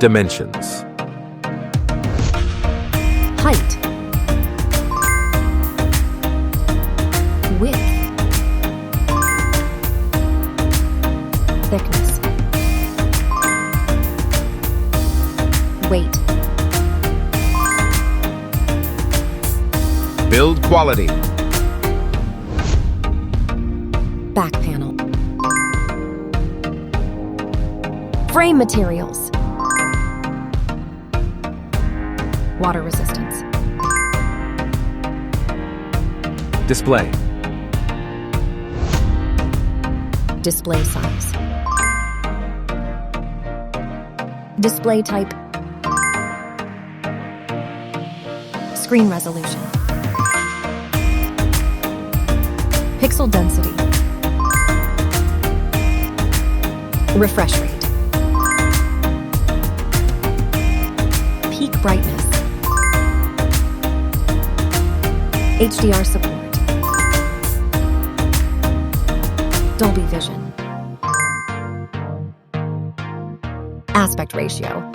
Dimensions. Height. Width. Thickness. Weight. Build quality. Back panel. Frame materials. Water resistance. Display. Display size. Display type. Screen resolution. Pixel density. Refresh rate. Peak brightness. HDR support. Dolby Vision. Aspect ratio.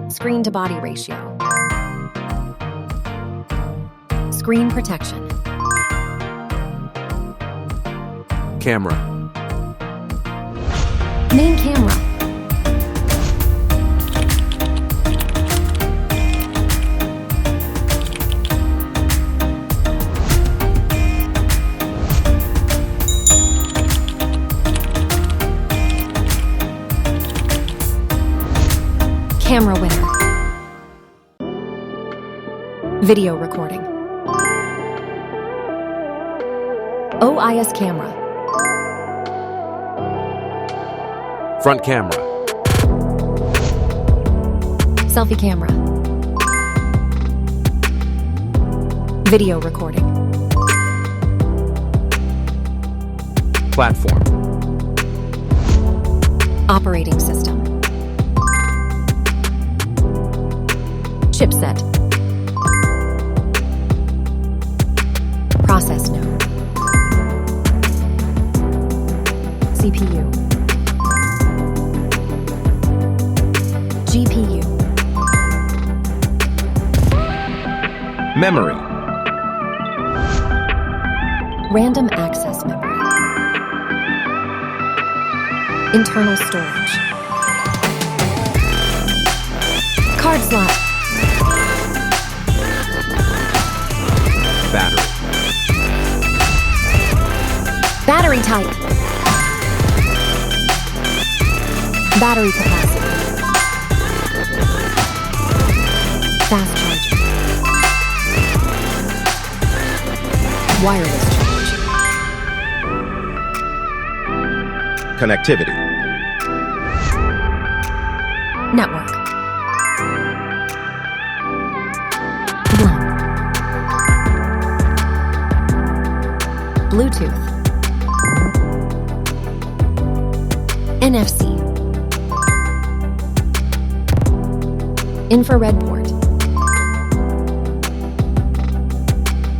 Screen to body ratio. Screen protection. Camera. Main camera. Camera winner. Video recording. OIS camera. Front camera. Selfie camera. Video recording. Platform. Operating system. Chipset. Process node. CPU. GPU. Memory. Random access memory. Internal storage. Card slot. Battery. Battery type. Battery capacity. Fast charging. Wireless charge. Connectivity. Network. LAN. Bluetooth. NFC. Infrared port.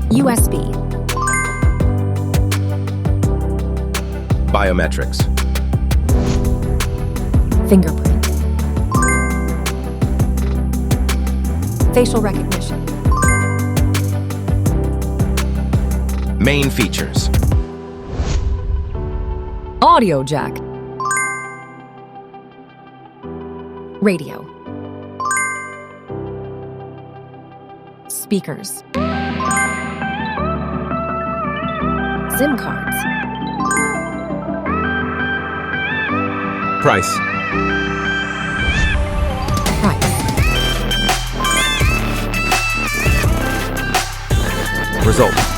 USB. Biometrics. Fingerprint. Facial recognition. Main features. Audio jack. Radio. Speakers. SIM cards. Price. Price. Result.